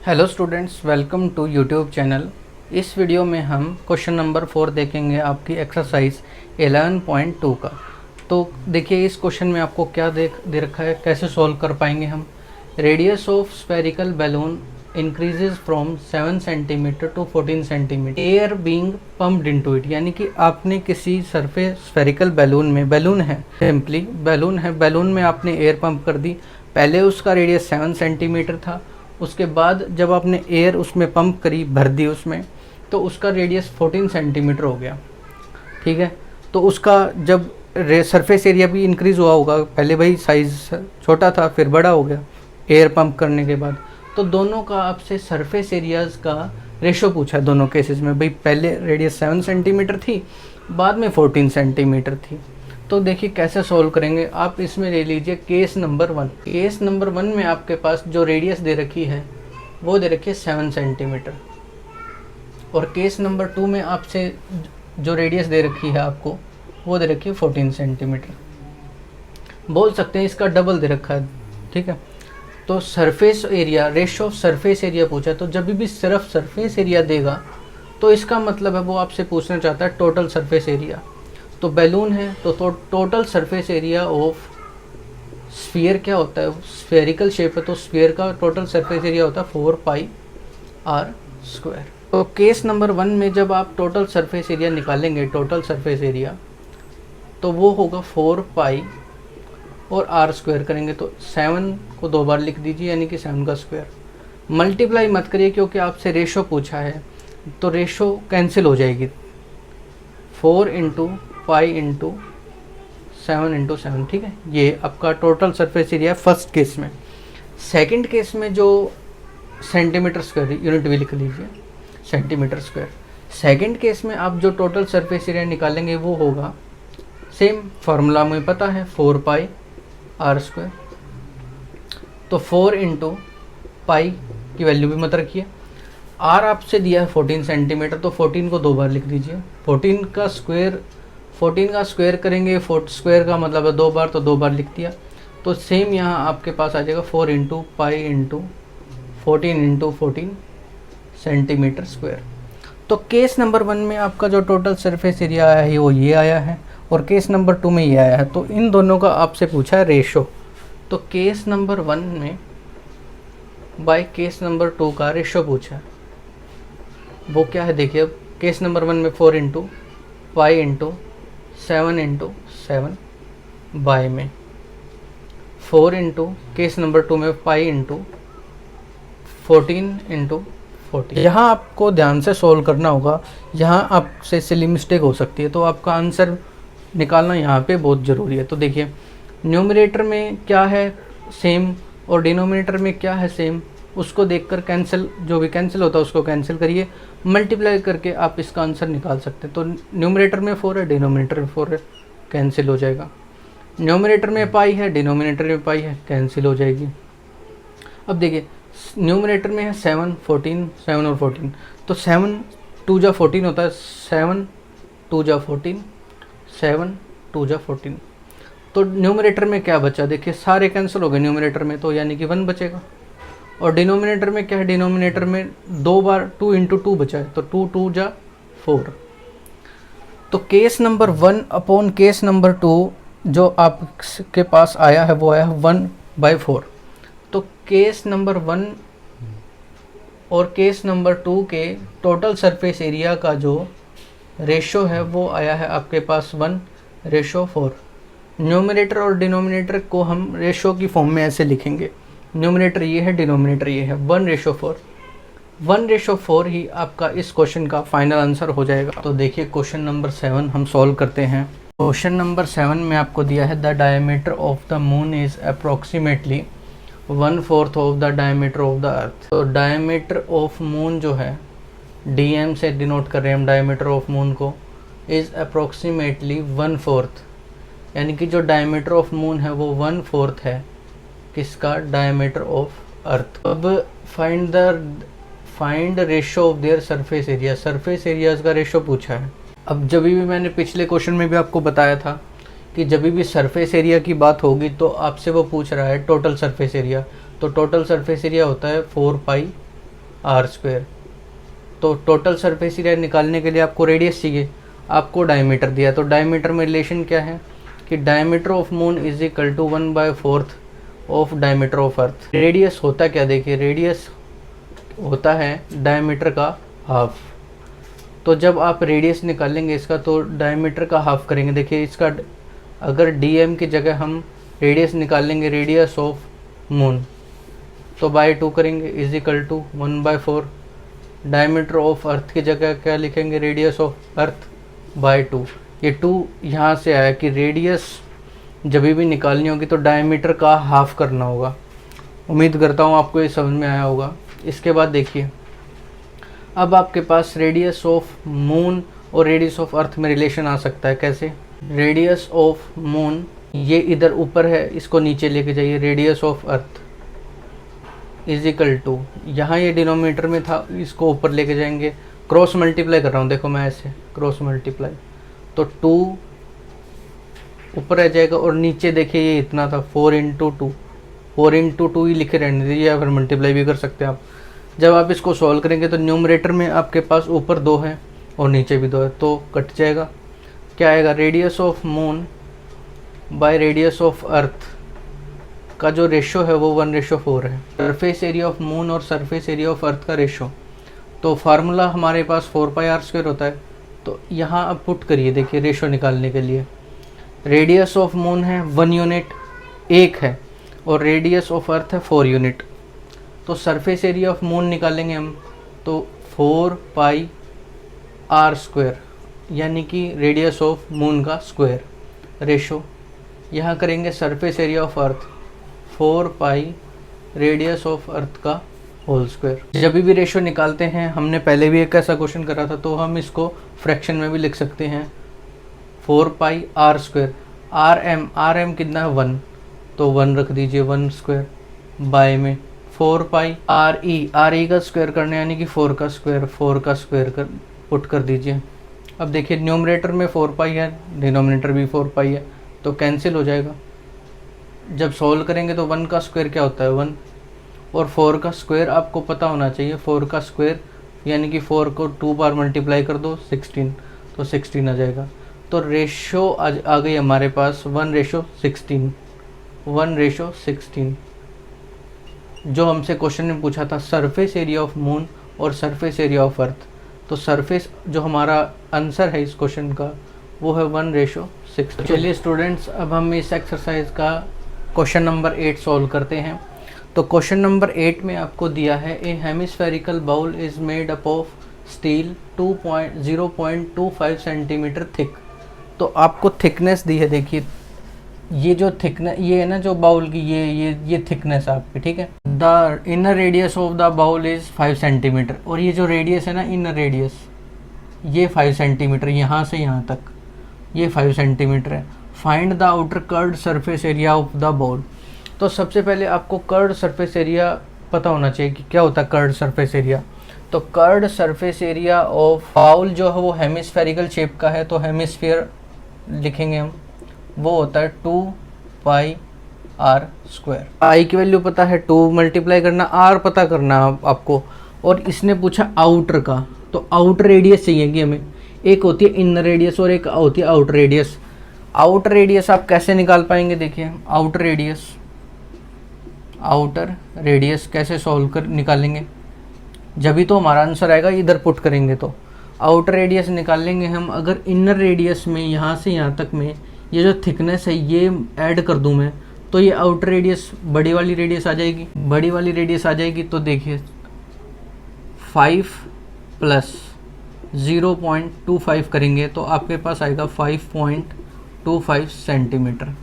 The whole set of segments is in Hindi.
Hello students, welcome to YouTube channel. इस वीडियो में हम क्वेश्चन नंबर 4 देखेंगे आपकी एक्सरसाइज 11.2 का। तो देखिए इस क्वेश्चन में आपको क्या दे रखा है, कैसे सॉल्व कर पाएंगे हम। Radius of spherical balloon increases from 7 centimetre to 14 centimetre, air being pumped into it. यानी कि आपने किसी सरफेस स्फेरिकल बैलून में, बैलून है सिंपली बैलून है, बैलून में आपने एयर पंप कर दी। पहले उसका रेडियस 7 सेंटीमीटर था, उसके बाद जब आपने एयर उसमें पंप करी, भर दी उसमें, तो उसका रेडियस 14 सेंटीमीटर हो गया। ठीक है, तो उसका जब सरफेस एरिया भी इंक्रीज़ हुआ होगा, पहले भाई साइज़ छोटा था फिर बड़ा हो गया एयर पंप करने के बाद। तो दोनों का आपसे सरफेस एरियाज़ का रेशो पूछा है दोनों केसेस में। भाई पहले रेडियस 7 सेंटीमीटर थी, बाद में 14 सेंटीमीटर थी। तो देखिए कैसे सॉल्व करेंगे आप। इसमें ले लीजिए केस नंबर 1। केस नंबर 1 में आपके पास जो रेडियस दे रखी है वो दे रखी है 7 सेंटीमीटर, और केस नंबर 2 में आपसे जो रेडियस दे रखी है आपको वो दे रखी है 14 सेंटीमीटर। बोल सकते हैं इसका डबल दे रखा है। ठीक है, तो surface area, ratio of surface area पूछा, तो जब भी सिर्फ सरफेस एरिया देगा तो इसका मतलब है वो आपसे पूछना चाहता है टोटल सरफेस एरिया। तो बैलून है तो total surface area of sphere क्या होता है, स्फेरिकल शेप है तो स्फीयर का टोटल सरफेस एरिया होता है 4πr²। तो केस नंबर 1 में जब आप टोटल सरफेस एरिया निकालेंगे, टोटल सरफेस एरिया, तो वो होगा 4π और r² करेंगे तो 7 को 2 बार लिख दीजिए, यानी कि 7 का स्क्वायर। मल्टीप्लाई मत करिए क्योंकि आपसे रेशो पूछा है, तो रेशो कैंसिल हो जाएगी। 4 इंटू पाई इंटू 7 इंटू 7। ठीक है, ये आपका टोटल सरफेस एरिया है फर्स्ट केस में। सेकंड केस में जो सेंटीमीटर स्क्वायर, यूनिट भी लिख लीजिए सेंटीमीटर स्क्वायर। सेकंड केस में आप जो टोटल सरफेस एरिया निकालेंगे वो होगा, सेम फार्मूला मुझे पता है, 4πr²। तो 4 इंटू पाई की वैल्यू भी मत रखिए। आर आपसे दिया है 14 सेंटीमीटर, तो 14 को 2 बार लिख दीजिए। 14 का स्क्वायर करेंगे, स्क्वायर का मतलब है 2 बार, तो 2 बार लिख दिया। तो सेम यहाँ आपके पास आ जाएगा 4 into pi into 14 centimetre square. तो केस नंबर 1 में आपका जो टोटल सरफेस एरिया आया है वो ये आया है, और केस नंबर 2 में ये आया है। तो इन दोनों का आपसे पूछा है रेशो। तो केस नंबर 1 में बाय केस नंबर 2 का रेशो पूछा है, वो क्या है देखिए। अब केस नंबर 1 में 4 into pi into 7 into 7, by में 4 इंटू केस नंबर 2 में पाई इंटू 14 इंटू 14। यहाँ आपको ध्यान से सॉल्व करना होगा, यहाँ आपसे सिली मिस्टेक हो सकती है, तो आपका आंसर निकालना यहाँ पे बहुत ज़रूरी है। तो देखिए न्यूमरेटर में क्या है सेम और डिनोमिनेटर में क्या है सेम, उसको देखकर कैंसिल, जो भी कैंसिल होता है उसको कैंसिल करिए, मल्टीप्लाई करके आप इसका आंसर निकाल सकते हैं। तो न्यूमरेटर में 4 है, डिनोमिनेटर में 4 है, कैंसिल हो जाएगा। न्यूमरेटर में पाई है, डिनोमिनेटर में पाई है, कैंसिल हो जाएगी। अब देखिए न्यूमरेटर में है 7 14, 7 और 14, तो 7 2 जा 14 होता है, 7 2 जा 14, 7 2 जा 14। तो न्यूमरेटर में क्या बचा, देखिए सारे कैंसिल हो गए न्यूमरेटर में, तो यानी कि 1 बचेगा। और डिनोमिनेटर में क्या है, डिनोमिनेटर में 2 बार 2 इंटू 2 बचा है, तो 2 2 जा 4। तो case number 1 upon case number 2 जो आपके पास आया है वो आया है 1/4। तो केस नंबर 1 और केस नंबर 2 के टोटल सरफेस एरिया का जो रेशो है वो आया है आपके पास 1/4। न्यूमरेटर और डिनोमिनेटर को हम रेशो की फॉर्म में ऐसे लिखेंगे, न्यूमरेटर ये है, डिनोमिनेटर ये है, 1/4। 1/4 ही आपका इस क्वेश्चन का फाइनल आंसर हो जाएगा। तो देखिए क्वेश्चन नंबर 7 हम सॉल्व करते हैं। क्वेश्चन नंबर 7 में आपको दिया है the diameter of the moon is approximately 1/4 of the diameter of the earth. तो डायमीटर ऑफ मून जो है, DM से डिनोट कर रहे हैं हम डायमीटर ऑफ मून को, इज़ अप्रोक्सीमेटली 1/4, यानी कि जो डायमीटर ऑफ मून है वो 1/4 है किसका, डायमीटर ऑफ अर्थ। अब find ratio of their surface area, surface areas का रेशो पूछा है। अब जब भी मैंने पिछले क्वेश्चन में भी आपको बताया था कि जब भी सरफेस एरिया की बात होगी तो आपसे वो पूछ रहा है टोटल सरफेस एरिया। तो टोटल सरफेस एरिया होता है 4 पाई आर स्क्वायर। तो टोटल सरफेस एरिया निकालने के लिए आपको रेडियस चाहिए, आपको डायमीटर दिया। तो डायमीटर में रिलेशन क्या है कि diameter of moon is equal to 1/4 of diameter of earth. Radius होता क्या, देखिए रेडियस होता है डायमीटर का हाफ। तो जब आप रेडियस निकालेंगे इसका तो डायमीटर का हाफ करेंगे। देखिए इसका अगर डीएम की जगह हम रेडियस निकालेंगे, रेडियस ऑफ मून, तो बाय 2 करेंगे is equal to 1/4। Diameter of earth की जगह क्या लिखेंगे, रेडियस ऑफ अर्थ बाय 2। ये 2 यहाँ से आया कि रेडियस जब भी निकालनी होगी तो डायमीटर का हाफ करना होगा। उम्मीद करता हूँ आपको ये समझ में आया होगा। इसके बाद देखिए अब आपके पास रेडियस ऑफ मून और रेडियस ऑफ अर्थ में रिलेशन आ सकता है। कैसे, रेडियस ऑफ मून ये इधर ऊपर है, इसको नीचे लेके जाइए, radius of earth is equal to, यहाँ ये डिनोमिनेटर में था इसको ऊपर लेके जाएंगे, क्रॉस मल्टीप्लाई कर रहा हूँ, देखो मैं ऐसे क्रॉस मल्टीप्लाई, तो 2 ऊपर आ जाएगा और नीचे देखिए ये इतना था 4 × 2, 4 × 2 ही लिखे रहने दीजिए या फिर मल्टीप्लाई भी कर सकते हैं आप। जब आप इसको सॉल्व करेंगे तो न्यूमरेटर में आपके पास ऊपर 2 है और नीचे भी 2 है, तो कट जाएगा। क्या आएगा, radius of moon by radius of earth का जो रेशो है वो 1/4 है। सरफेस एरिया ऑफ मून और सरफेस एरिया ऑफ अर्थ का रेशो, तो फार्मूला हमारे पास 4πr² होता है। तो यहाँ अब पुट करिए, देखिए रेशो निकालने के लिए रेडियस ऑफ मून है 1 यूनिट 1 है और रेडियस ऑफ अर्थ है 4 यूनिट। तो सरफेस एरिया ऑफ मून निकालेंगे हम तो 4πr² यानी कि रेडियस ऑफ मून का स्क्वायर, रेशो यहाँ करेंगे surface area of earth 4π radius of earth का होल स्क्वायर। जब भी रेशो निकालते हैं, हमने पहले भी एक ऐसा क्वेश्चन करा था, तो हम इसको फ्रैक्शन में भी लिख सकते हैं 4πr²। rm कितना है 1, तो 1 रख दीजिए 1² बाय में 4πre का स्क्वायर करना यानी कि 4 का स्क्वायर कर पुट कर दीजिए। अब देखिए न्यूमरेटर में 4π है, डिनोमिनेटर भी 4π है, तो कैंसिल हो जाएगा। जब सॉल्व करेंगे तो 1 का स्क्वायर क्या होता है 1, और 4 का स्क्वायर आपको पता होना चाहिए, 4 का स्क्वायर यानी कि 4 को 2 बार मल्टीप्लाई कर दो 16, तो 16 आ जाएगा। तो रेशो आ गई हमारे पास 1/16, 1/16 जो हमसे क्वेश्चन में पूछा था सरफेस एरिया ऑफ मून और सरफेस एरिया ऑफ अर्थ। तो सरफेस जो हमारा आंसर है इस क्वेश्चन का वो है 1/16। चलिए स्टूडेंट्स, अब हम इस एक्सरसाइज का क्वेश्चन नंबर 8 सॉल्व करते हैं। तो क्वेश्चन नंबर 8 में आपको दिया है a hemispherical bowl is made up of steel 0.25 centimetre thick. तो आपको थिकनेस दी है, देखिए ये जो थिकनेस ये है ना जो बाउल की ये थिकनेस आपकी, ठीक है। The inner radius of the bowl is 5 centimetre, और ये जो रेडियस है ना इनर रेडियस ये 5 सेंटीमीटर, यहाँ से यहाँ तक ये 5 सेंटीमीटर है। Find the outer curved surface area of the bowl. तो सबसे पहले आपको कर्व्ड सरफेस एरिया पता होना चाहिए कि क्या होता है कर्व्ड सरफेस एरिया। तो curved surface area of bowl जो है वो हेमिस्फेरिकल शेप का है, तो हेमिस्फीयर लिखेंगे हम, वो होता है 2πr²। आई की वैल्यू पता है 2 मल्टीप्लाई करना, आर पता करना आपको। और इसने पूछा आउटर का, तो आउटर रेडियस चाहिए कि हमें, एक होती है इनर रेडियस और एक होती है आउटर रेडियस। आउटर रेडियस आप कैसे निकाल पाएंगे, देखिए आउटर रेडियस कैसे सॉल्व कर निकालेंगे, जब भी तो हमारा आंसर आएगा इधर पुट करेंगे। तो आउटर रेडियस निकालेंगे हम, अगर इनर रेडियस में यहाँ से यहाँ तक में ये जो थिकनेस है ये ऐड कर दूँ मैं, तो ये आउटर रेडियस बड़ी वाली रेडियस आ जाएगी। तो देखिए 5 + 0.25 करेंगे तो आपके पास आएगा 5.25 सेंटीमीटर।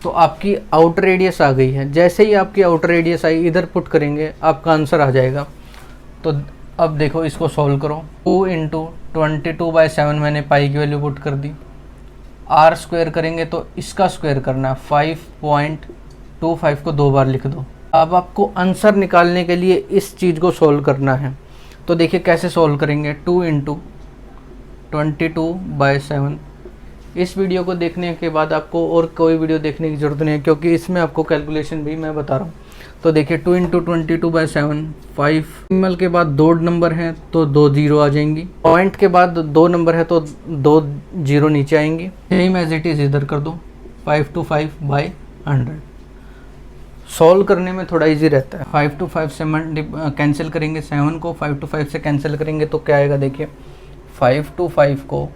तो आपकी आउटर रेडियस आ गई है। जैसे ही आपकी आउटर रेडियस आई इधर पुट करेंगे आपका आंसर आ जाएगा। तो अब देखो इसको सॉल्व करो, 2 × 22/7 मैंने पाई की वैल्यू पुट कर दी। आर स्क्वायर करेंगे तो इसका स्क्वायर करना है, 5.25 को 2 बार लिख दो। अब आपको आंसर निकालने के लिए इस चीज़ को सॉल्व करना है। तो देखिए कैसे सॉल्व करेंगे, 2 × 22/7। इस वीडियो को देखने के बाद आपको और कोई वीडियो देखने की ज़रूरत नहीं है, क्योंकि इसमें आपको कैलकुलेशन भी मैं बता रहा हूँ। तो देखिए 2 इंटू 22/7, 5 डेसिमल के बाद 2 नंबर हैं तो 2 जीरो आ जाएंगी, पॉइंट के बाद 2 नंबर है तो 2 जीरो नीचे आएंगी। सेम एज इट इज़ इधर कर दो, 5 to 5/100। सॉल्व करने में थोड़ा इजी रहता है। 5 to 5 से कैंसिल करेंगे, 7 को 5 to 5 से कैंसिल करेंगे तो क्या आएगा, देखिए 5 to 5 को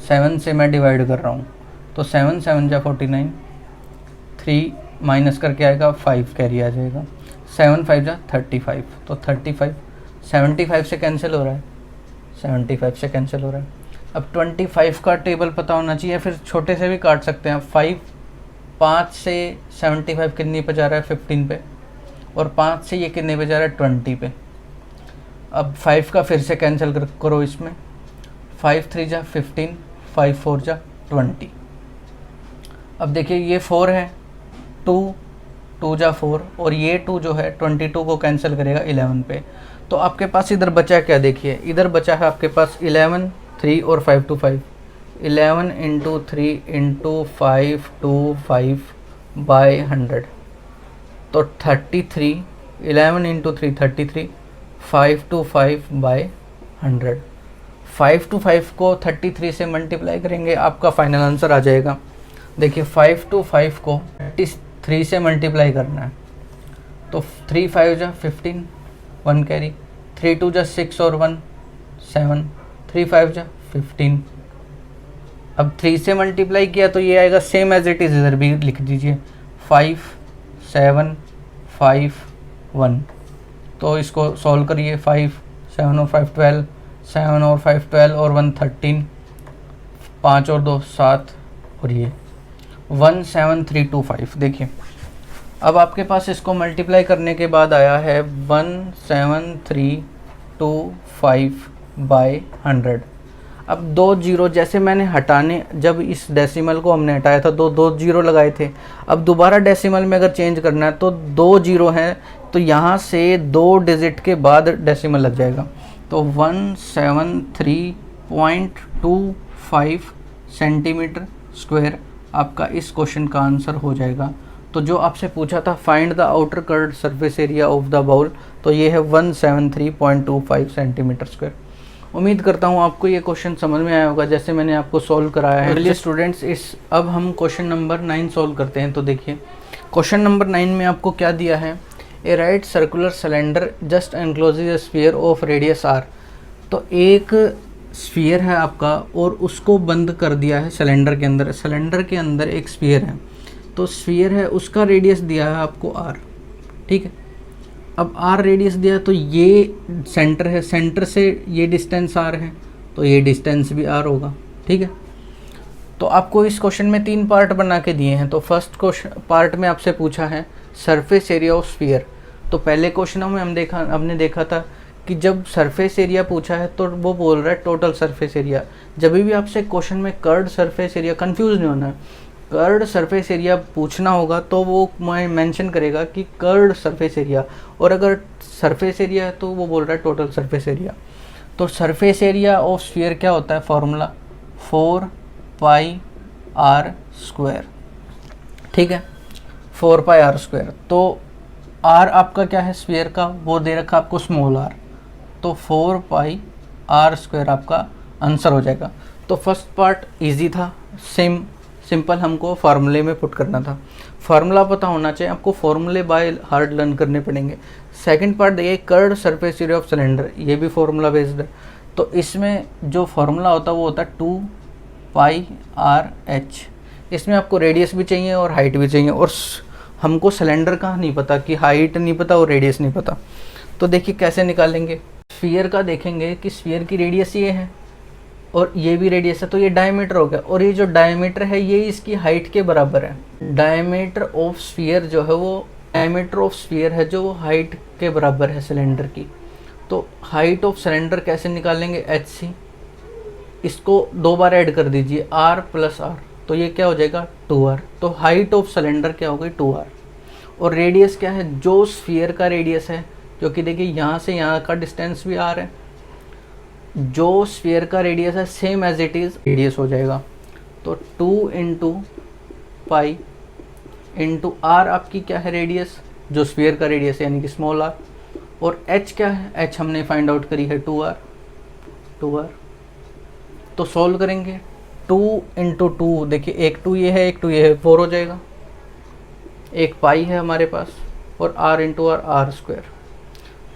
7 से मैं डिवाइड कर रहा हूँ तो 7 7 जा 49, 3 माइनस करके आएगा 5 कैरी आ जाएगा, 7 5 जा 35, तो 35 75 से कैंसिल हो रहा है, 75 से कैंसिल हो रहा है। अब 25 का टेबल पता होना चाहिए, फिर छोटे से भी काट सकते हैं। 5 से 75 कितनी पे जा रहा है, 15 पे, और 5 से ये कितने पे जा रहा है, 20 पे। अब 5 का फिर से कैंसिल करो इसमें, 5 3 जा 15, 5 4 जा 20। अब देखिए ये 4 है, 2 जा 4, और ये 2 जो है 22 को कैंसिल करेगा 11 पे। तो आपके पास इधर बचा क्या, देखिए इधर बचा है आपके पास 11, 3 और 5 to 5, 11 इंटू 3 इंटू 5 to 5/100, तो 33, 11 इंटू 3 33, 5 to 5/100। 5 to 5 को 33 से मल्टीप्लाई करेंगे, आपका फाइनल आंसर आ जाएगा। देखिए 5 to 5 को 33 से मल्टीप्लाई करना है, तो 3 5 जा 15, 1 कैरी, 3 2 जा 6 और 1 7, 3 5 जा 15। अब 3 से मल्टीप्लाई किया तो ये आएगा सेम एज इट इज़, इधर भी लिख दीजिए 5 7 5 1। तो इसको सॉल्व करिए, 5 7 और 5 12, 7 और 5 12 और 1 13, 5 और 2 7, और ये 17325। देखिए अब आपके पास इसको मल्टीप्लाई करने के बाद आया है 17325/100। अब 2 जीरो जैसे मैंने हटाने, जब इस डेसिमल को हमने हटाया था 2 जीरो लगाए थे, अब दोबारा डेसिमल में अगर चेंज करना है तो 2 जीरो हैं, तो यहाँ से 2 डिजिट के बाद डेसिमल लग जाएगा, तो 173.25 सेंटीमीटर स्क्वायर आपका इस क्वेश्चन का आंसर हो जाएगा। तो जो आपसे पूछा था find the outer curved surface area of the bowl, तो ये है 173.25 सेंटीमीटर स्क्वायर। उम्मीद करता हूँ आपको ये क्वेश्चन समझ में आया होगा जैसे मैंने आपको सॉल्व कराया है। चलिए स्टूडेंट्स, अब हम क्वेश्चन नंबर 9 सॉल्व करते हैं। तो देखिए क्वेश्चन नंबर 9 में आपको क्या दिया है, a right circular cylinder just encloses a sphere of radius r। तो एक स्फीयर है आपका और उसको बंद कर दिया है सिलेंडर के अंदर। सिलेंडर के अंदर एक स्फीयर है, तो स्फीयर है उसका रेडियस दिया है आपको r, ठीक है। अब r रेडियस दिया तो ये सेंटर है, सेंटर से ये डिस्टेंस r है, तो ये डिस्टेंस भी r होगा, ठीक है। तो आपको इस क्वेश्चन में 3 पार्ट बना के दिए हैं। तो फर्स्ट क्वेश्चन पार्ट में आपसे पूछा है सरफेस एरिया ऑफ स्फीयर। तो पहले क्वेश्चनों में हमने देखा था कि जब सरफेस एरिया पूछा है तो वो बोल रहा है टोटल सरफेस एरिया। जब भी आपसे क्वेश्चन में कर्व्ड सरफेस एरिया, कंफ्यूज नहीं होना है, कर्व्ड सरफेस एरिया पूछना होगा तो वो मेंशन करेगा कि कर्व्ड सरफेस एरिया, और अगर सरफेस एरिया है तो वो बोल रहा है टोटल सरफेस एरिया। तो सरफेस एरिया ऑफ स्फीयर क्या होता है, फॉर्मूला 4πr², ठीक है, 4πr²। तो r आपका क्या है स्फीयर का, वो दे रखा आपको स्मॉल r, तो 4πr² आपका आंसर हो जाएगा। तो फर्स्ट पार्ट इजी था, सिंपल हमको फार्मूले में पुट करना था। फार्मूला पता होना चाहिए आपको, फार्मूले बाय हार्ड लर्न करने पड़ेंगे। सेकंड पार्ट देखिए curved surface area of cylinder, ये भी फार्मूला बेस्ड है। तो इसमें जो फार्मूला होता है वो होता है 2πrh। इसमें आपको रेडियस भी चाहिए और हाइट भी चाहिए, और हमको सिलेंडर का नहीं पता कि हाइट नहीं पता और रेडियस नहीं पता। तो देखिए कैसे निकालेंगे। स्फीयर का देखेंगे कि स्फीयर की रेडियस ये है और ये भी रेडियस है, तो ये डायमीटर हो गया, और ये जो डायमीटर है ये इसकी हाइट के बराबर है। डायमीटर ऑफ स्फीयर जो है वो डायमीटर ऑफ स्फीयर है जो वो हाइट के बराबर है सिलेंडर की। तो हाइट ऑफ सिलेंडर कैसे निकालेंगे, hc, इसको 2 बार ऐड कर दीजिए r + r, तो ये क्या हो जाएगा 2r। तो हाइट ऑफ सिलेंडर क्या हो गई 2r। और रेडियस क्या है, जो स्फीयर का रेडियस है, जो कि देखिए यहाँ से यहाँ का डिस्टेंस भी r है, जो स्फीयर का रेडियस है same as it is radius हो जाएगा। तो 2 × π × r आपकी क्या है रेडियस, जो स्फीयर का रेडियस है यानी कि स्मॉल आर। और एच क्या है, एच हमने फाइंड आउट करी है 2r। तो सॉल्व करेंगे 2 इंटू 2, देखिए एक 2 ये है, एक 2 ये है, 4 हो जाएगा। एक पाई है हमारे पास और r into r, r square.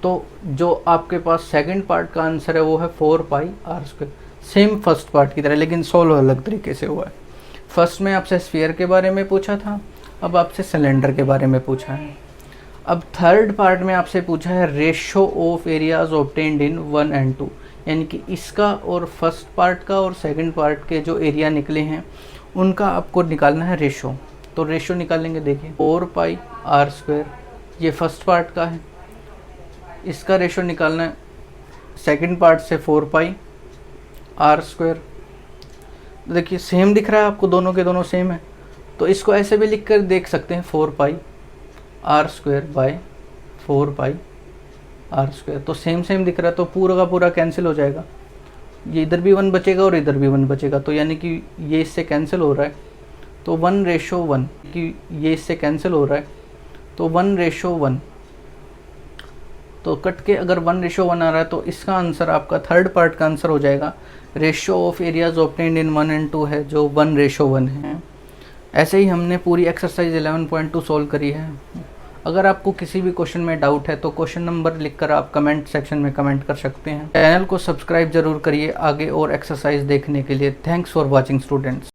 तो जो आपके पास सेकंड पार्ट का आंसर है वो है 4 pi r square, same first part की तरह, लेकिन सोल्व अलग तरीके से हुआ है। फर्स्ट में आपसे स्फीयर के बारे में पूछा था, अब आपसे सिलेंडर के बारे में पूछा है। अब थर्ड पार्ट में आपसे पूछा है ratio of areas obtained in 1 and 2, यानी कि इसका और फर्स्ट पार्ट का और सेकंड पार्ट के जो एरिया निकले हैं उनका आपको निकालना है रेशो। तो रेशो निकालेंगे, देखिए 4 पाई आर स्क्वायर, ये फर्स्ट पार्ट का है, इसका रेशो निकालना है सेकंड पार्ट से 4 पाई आर स्क्वायर। देखिए सेम दिख रहा है आपको, दोनों के दोनों सेम है, तो इसको ऐसे भी लिख कर देख सकते हैं 4 pi r square by 4 pi r square. तो सेम सेम दिख रहा है, तो पूरा का पूरा कैंसिल हो जाएगा, ये इधर भी 1 बचेगा और इधर भी 1 बचेगा, तो यानी कि ये इससे कैंसिल हो रहा है, तो 1:1 कि ये इससे कैंसिल हो रहा है, तो 1:1। तो कट के अगर 1:1 आ रहा है तो इसका आंसर आपका थर्ड पार्ट का आंसर हो जाएगा ratio of areas obtained in 1 and 2 है जो 1:1 है। ऐसे ही हमने पूरी एक्सरसाइज 11.2 सॉल्व करी है। अगर आपको किसी भी क्वेश्चन में डाउट है तो क्वेश्चन नंबर लिखकर आप कमेंट सेक्शन में कमेंट कर सकते हैं। चैनल को सब्सक्राइब जरूर करिए आगे और एक्सरसाइज देखने के लिए। Thanks for watching students.